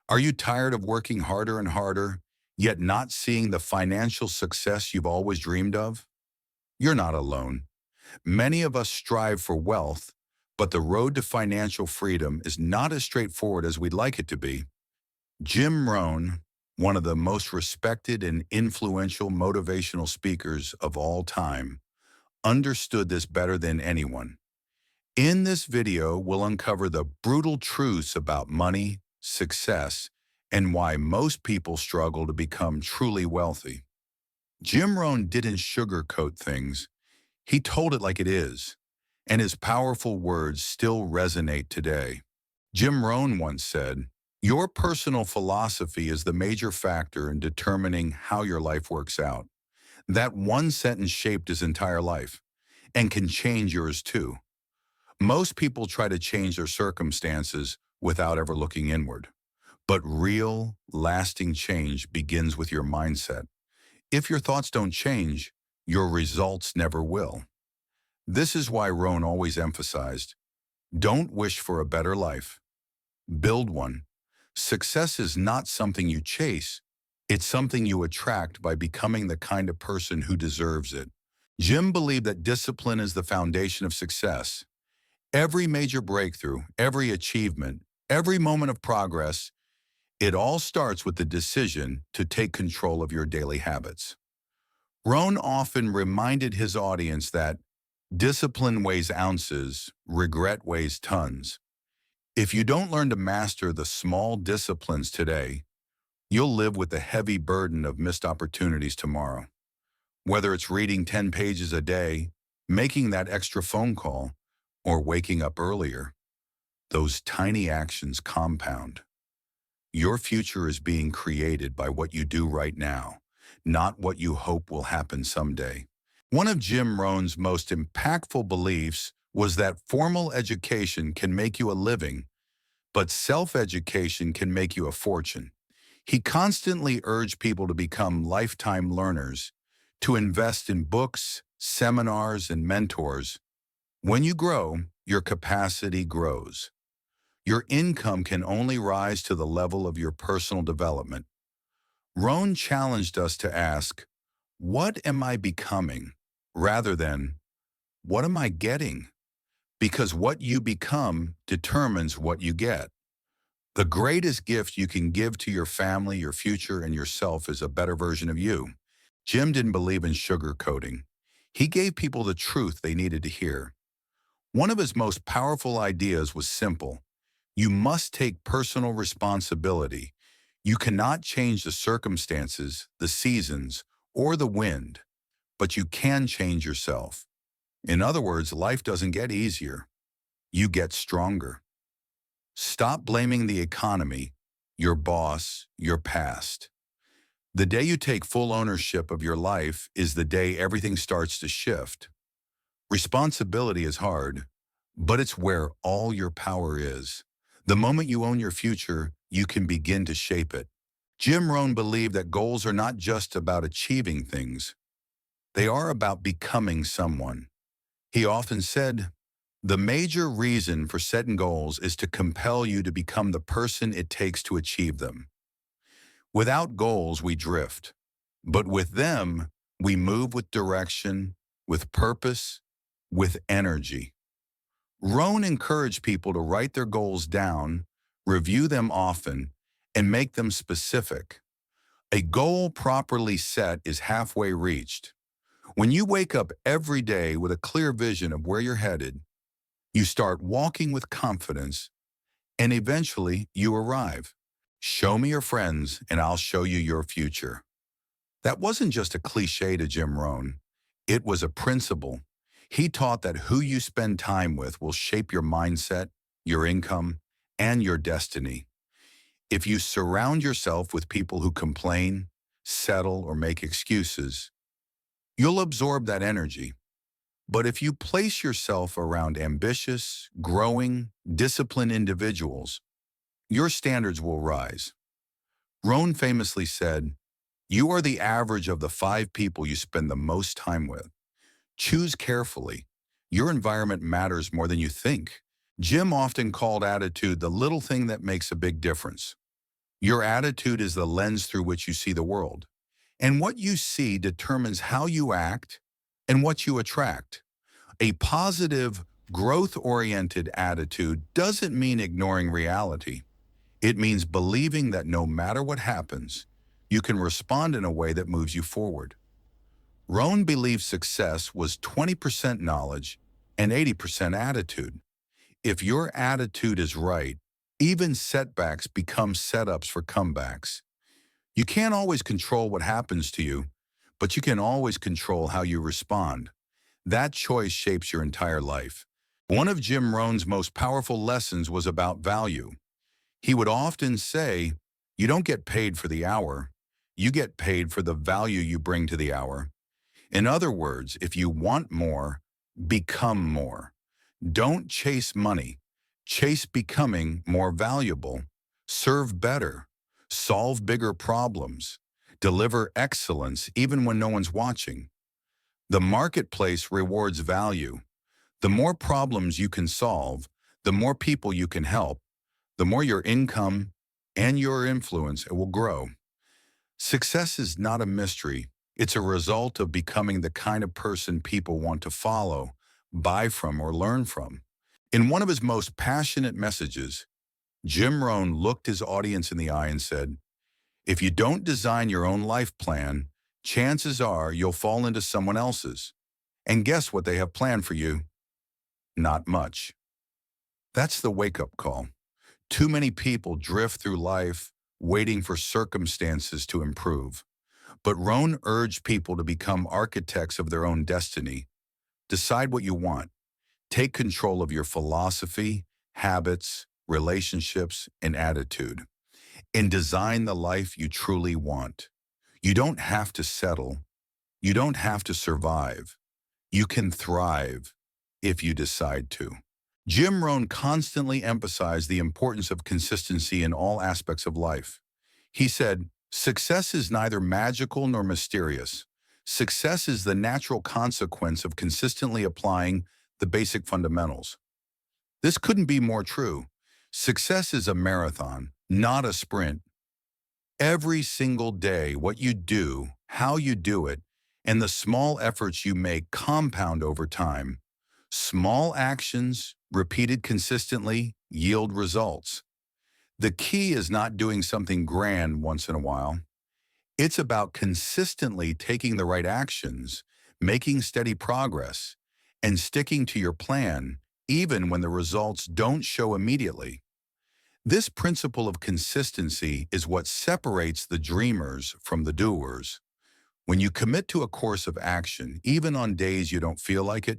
Are you tired of working harder and harder, yet not seeing the financial success you've always dreamed of? You're not alone. Many of us strive for wealth, but the road to financial freedom is not as straightforward as we'd like it to be. Jim Rohn, one of the most respected and influential motivational speakers of all time, understood this better than anyone. In this video, we'll uncover the brutal truths about money, success, and why most people struggle to become truly wealthy. Jim Rohn didn't sugarcoat things. He told it like it is, and his powerful words still resonate today. Jim Rohn once said, "Your personal philosophy is the major factor in determining how your life works out." That one sentence shaped his entire life and can change yours too. Most people try to change their circumstances without ever looking inward. But real, lasting change begins with your mindset. If your thoughts don't change, your results never will. This is why Rohn always emphasized, don't wish for a better life. Build one. Success is not something you chase. It's something you attract by becoming the kind of person who deserves it. Jim believed that discipline is the foundation of success. Every major breakthrough, every achievement, every moment of progress, it all starts with the decision to take control of your daily habits. Rohn often reminded his audience that discipline weighs ounces, regret weighs tons. If you don't learn to master the small disciplines today, you'll live with the heavy burden of missed opportunities tomorrow. Whether it's reading 10 pages a day, making that extra phone call, or waking up earlier, those tiny actions compound. Your future is being created by what you do right now, not what you hope will happen someday. One of Jim Rohn's most impactful beliefs was that formal education can make you a living, but self-education can make you a fortune. He constantly urged people to become lifetime learners, to invest in books, seminars, and mentors. When you grow, your capacity grows. Your income can only rise to the level of your personal development. Rohn challenged us to ask, what am I becoming? Rather than, what am I getting? Because what you become determines what you get. The greatest gift you can give to your family, your future, and yourself is a better version of you. Jim didn't believe in sugarcoating. He gave people the truth they needed to hear. One of his most powerful ideas was simple. You must take personal responsibility. You cannot change the circumstances, the seasons, or the wind, but you can change yourself. In other words, life doesn't get easier. You get stronger. Stop blaming the economy, your boss, your past. The day you take full ownership of your life is the day everything starts to shift. Responsibility is hard, but it's where all your power is. The moment you own your future, you can begin to shape it. Jim Rohn believed that goals are not just about achieving things. They are about becoming someone. He often said, the major reason for setting goals is to compel you to become the person it takes to achieve them. Without goals, we drift. But with them, we move with direction, with purpose, with energy. Rohn encouraged people to write their goals down, review them often, and make them specific. A goal properly set is halfway reached. When you wake up every day with a clear vision of where you're headed, you start walking with confidence, and eventually you arrive. Show me your friends, and I'll show you your future. That wasn't just a cliche to Jim Rohn. It was a principle. He taught that who you spend time with will shape your mindset, your income, and your destiny. If you surround yourself with people who complain, settle, or make excuses, you'll absorb that energy. But if you place yourself around ambitious, growing, disciplined individuals, your standards will rise. Rohn famously said, "You are the average of the 5 people you spend the most time with. Choose carefully. Your environment matters more than you think." Jim often called attitude the little thing that makes a big difference. Your attitude is the lens through which you see the world. And what you see determines how you act and what you attract. A positive, growth-oriented attitude doesn't mean ignoring reality. It means believing that no matter what happens, you can respond in a way that moves you forward. Rohn believed success was 20% knowledge and 80% attitude. If your attitude is right, even setbacks become setups for comebacks. You can't always control what happens to you, but you can always control how you respond. That choice shapes your entire life. One of Jim Rohn's most powerful lessons was about value. He would often say, "You don't get paid for the hour. You get paid for the value you bring to the hour." In other words, if you want more, become more. Don't chase money. Chase becoming more valuable. Serve better. Solve bigger problems. Deliver excellence even when no one's watching. The marketplace rewards value. The more problems you can solve, the more people you can help, the more your income and your influence will grow. Success is not a mystery. It's a result of becoming the kind of person people want to follow, buy from, or learn from. In one of his most passionate messages, Jim Rohn looked his audience in the eye and said, "If you don't design your own life plan, chances are you'll fall into someone else's. And guess what they have planned for you? Not much." That's the wake-up call. Too many people drift through life waiting for circumstances to improve. But Rohn urged people to become architects of their own destiny. Decide what you want. Take control of your philosophy, habits, relationships, and attitude. And design the life you truly want. You don't have to settle. You don't have to survive. You can thrive if you decide to. Jim Rohn constantly emphasized the importance of consistency in all aspects of life. He said, "Success is neither magical nor mysterious. Success is the natural consequence of consistently applying the basic fundamentals." This couldn't be more true. Success is a marathon, not a sprint. Every single day, what you do, how you do it, and the small efforts you make compound over time. Small actions, repeated consistently, yield results. The key is not doing something grand once in a while. It's about consistently taking the right actions, making steady progress, and sticking to your plan, even when the results don't show immediately. This principle of consistency is what separates the dreamers from the doers. When you commit to a course of action, even on days you don't feel like it,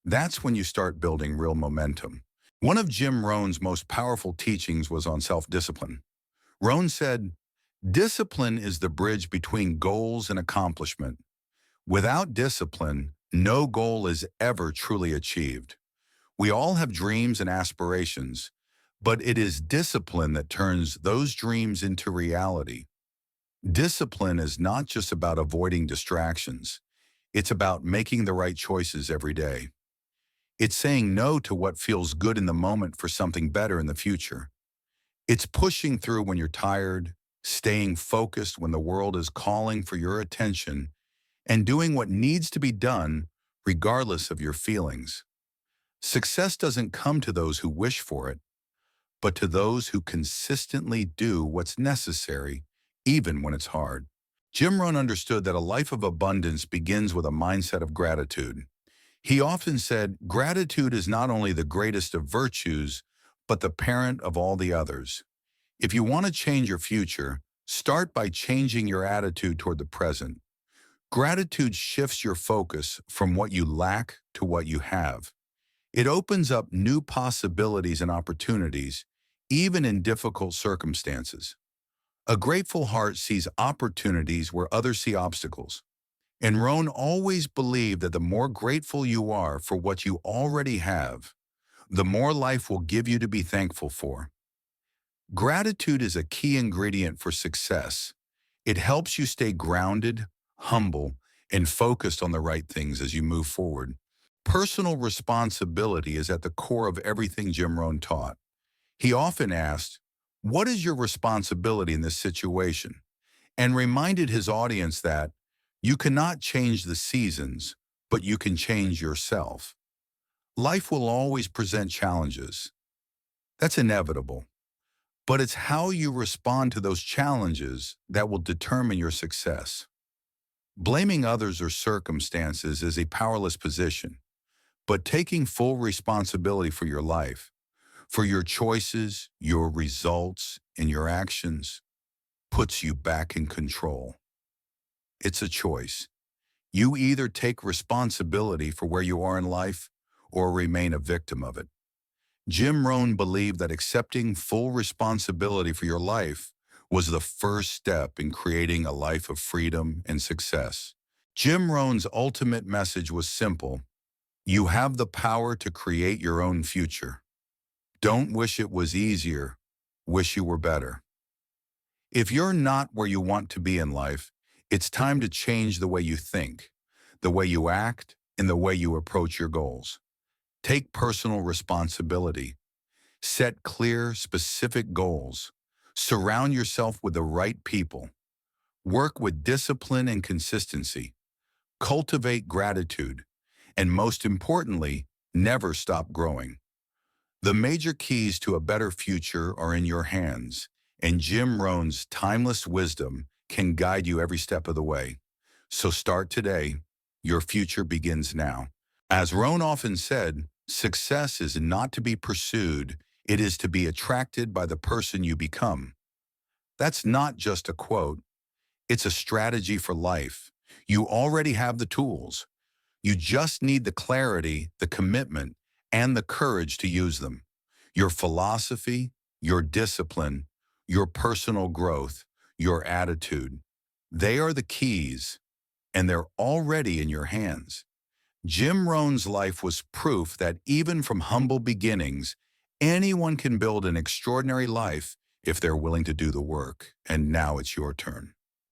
that's when you start building real momentum. One of Jim Rohn's most powerful teachings was on self-discipline. Rohn said, "Discipline is the bridge between goals and accomplishment. Without discipline, no goal is ever truly achieved." We all have dreams and aspirations, but it is discipline that turns those dreams into reality. Discipline is not just about avoiding distractions. It's about making the right choices every day. It's saying no to what feels good in the moment for something better in the future. It's pushing through when you're tired, staying focused when the world is calling for your attention, and doing what needs to be done regardless of your feelings. Success doesn't come to those who wish for it, but to those who consistently do what's necessary, even when it's hard. Jim Rohn understood that a life of abundance begins with a mindset of gratitude. He often said, "Gratitude is not only the greatest of virtues, but the parent of all the others." If you want to change your future, start by changing your attitude toward the present. Gratitude shifts your focus from what you lack to what you have. It opens up new possibilities and opportunities, even in difficult circumstances. A grateful heart sees opportunities where others see obstacles. And Rohn always believed that the more grateful you are for what you already have, the more life will give you to be thankful for. Gratitude is a key ingredient for success. It helps you stay grounded, humble, and focused on the right things as you move forward. Personal responsibility is at the core of everything Jim Rohn taught. He often asked, What is your responsibility in this situation? And reminded his audience that you cannot change the seasons, but you can change yourself. Life will always present challenges. That's inevitable. But it's how you respond to those challenges that will determine your success. Blaming others or circumstances is a powerless position, but taking full responsibility for your life, for your choices, your results, and your actions, puts you back in control. It's a choice. You either take responsibility for where you are in life or remain a victim of it. Jim Rohn believed that accepting full responsibility for your life was the first step in creating a life of freedom and success. Jim Rohn's ultimate message was simple: you have the power to create your own future. Don't wish it was easier, wish you were better. If you're not where you want to be in life, it's time to change the way you think, the way you act, and the way you approach your goals. Take personal responsibility. Set clear, specific goals. Surround yourself with the right people. Work with discipline and consistency. Cultivate gratitude. And most importantly, never stop growing. The major keys to a better future are in your hands, and Jim Rohn's timeless wisdom can guide you every step of the way. So start today. Your future begins now. As Rohn often said, success is not to be pursued, it is to be attracted by the person you become. That's not just a quote, it's a strategy for life. You already have the tools. You just need the clarity, the commitment, and the courage to use them. Your philosophy, your discipline, your personal growth, your attitude. They are the keys, and they're already in your hands. Jim Rohn's life was proof that even from humble beginnings, anyone can build an extraordinary life if they're willing to do the work. And now it's your turn.